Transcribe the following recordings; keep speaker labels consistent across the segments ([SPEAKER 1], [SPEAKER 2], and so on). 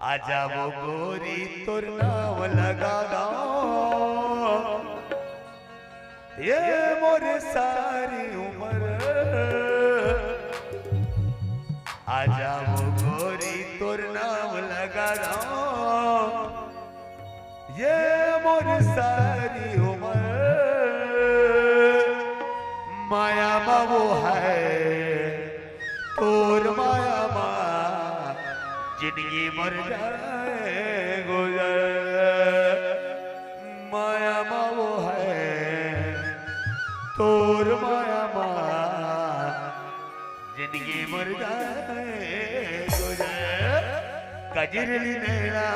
[SPEAKER 1] आजा वो गोरी तुर नाम लगा दो ये मोरे सारी उम्र आजा वो गोरी तुर नाम लगा दो ये मोरे सारी उम्र माया मा वो है तोर माया मा जिंदगी मर जाए गुजर माया मा वो है तोर माया मा जिंदगी मर जाए गुजर कजरली नैना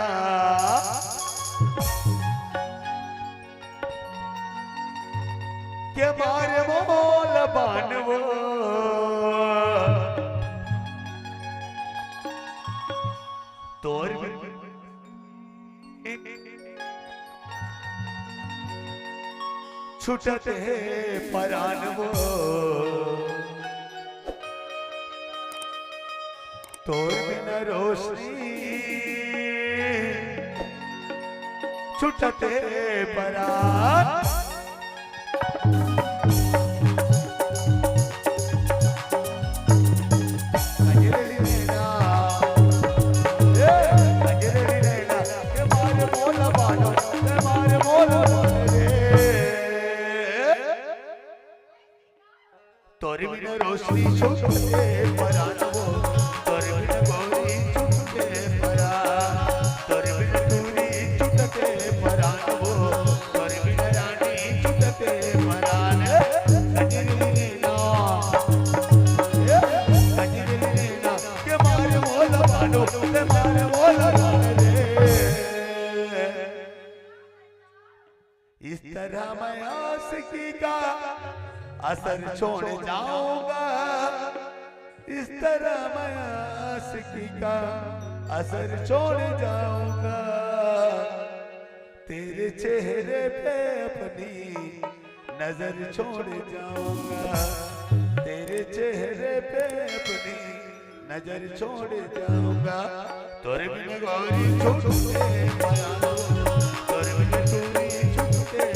[SPEAKER 1] के मारे मोल बानवो तोर छुटते परानवो तोर बिना रोशनी छुटते परान तोर बिना रोशनी छुटते परानवो तोर बिना गोरी छुटते परान तोर बिना दूरी छुटते परानवो तोर बिना रानी छुटते परान कजरली नैना के मारे मोल बानो के मारे मोल बानो रे इस तरह मैं आशिकी का असर छोड़ जाऊंगा इस तरह मैं आशिकी का असर छोड़ जाऊंगा तेरे चेहरे पे अपनी नजर छोड़ जाऊंगा तेरे चेहरे पे अपनी नजर छोड़ जाऊंगा तोरे बिना गौरी छुटते परानो तोरे बिना दूरी छुटते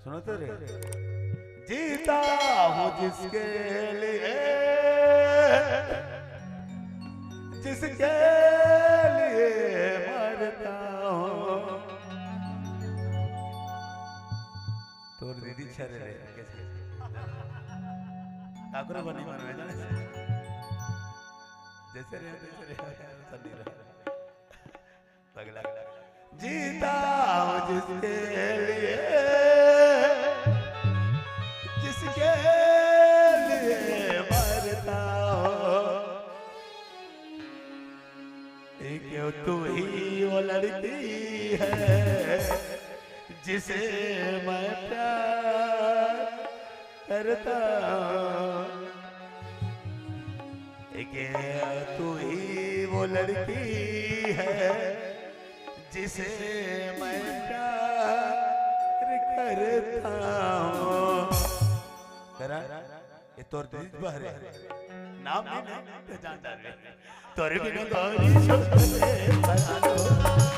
[SPEAKER 1] सुनो तो रे जीता हूँ जिसके लिए मरता हूँ तोर दीदी छरे रे कैसे ठाकुर बनी मन में जाने जैसे रे संदी रहा लग जीता हूँ जिसके लिए मरता हूँ क्यों तू ही वो लड़की है जिसे मैं प्यार करता हूँ तू ही वो लड़की है जिसे मैं प्यार करता हूँ ये तोर दीदी बहरे नाम नहीं जान तोरे बिना गौरी छुटते परानो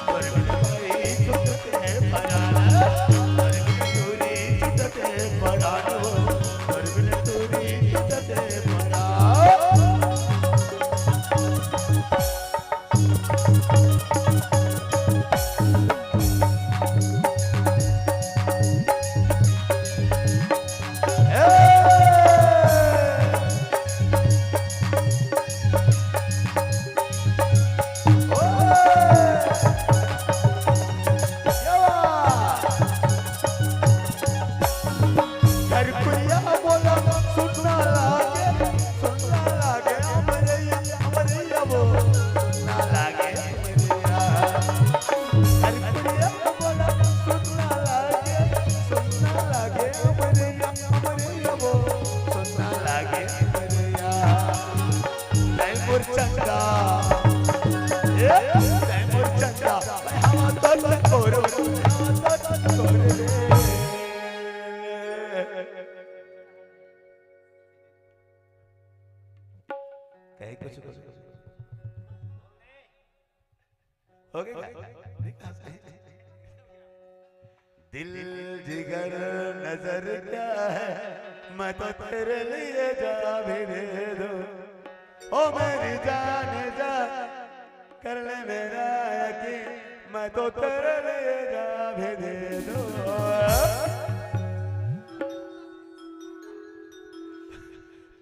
[SPEAKER 1] तोरे बिना गौरी छुटते परानो तोरे बिना दूरी छुटते परानो तोरे बिना दूरी छुटते परानो कहे कुछ हो गया। दिल जिगर नजर क्या है, मैं तो तेरे लिए जा भी दे दो। ओ मेरी जान जा कर ले मेरा यकीन, मैं तो तेरे लिए जा भी दे दो।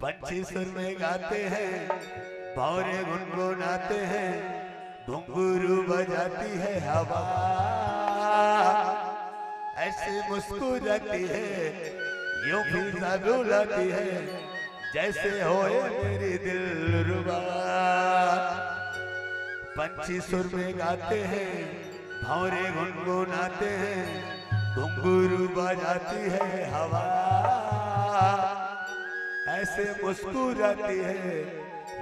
[SPEAKER 1] पंछी सुर में गाते हैं, भौरे गुनगुनाते हैं, घुंघरू बजाती है हवा, ऐसे मुस्कुराती है, यूं फिजा डुलाती है, जैसे होए मेरी दिलरुबा। पंछी सुर में गाते हैं, भौरे गुनगुनाते हैं, घुंघरू बजाती है हवा, ऐसे मुस्कुराती है,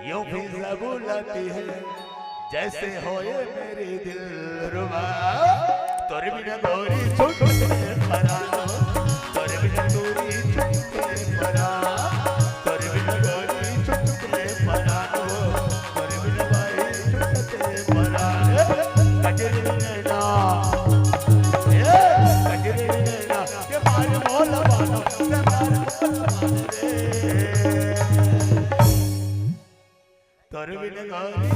[SPEAKER 1] यूं फिजा बुलाती है, जैसे होए मेरी दिलरुबा। तोरे बिना गोरी छुटके परानो, तोरे बिना गोरी छुटके परानो, तोरे बिना गोरी छुटके परानो, तोरे बिना भाई छुटके परानो। कजरी नैना, कजरी नैना, ये मारे मोल बानो, ये मारे मोल बानो रे। तोरे बिना गोरी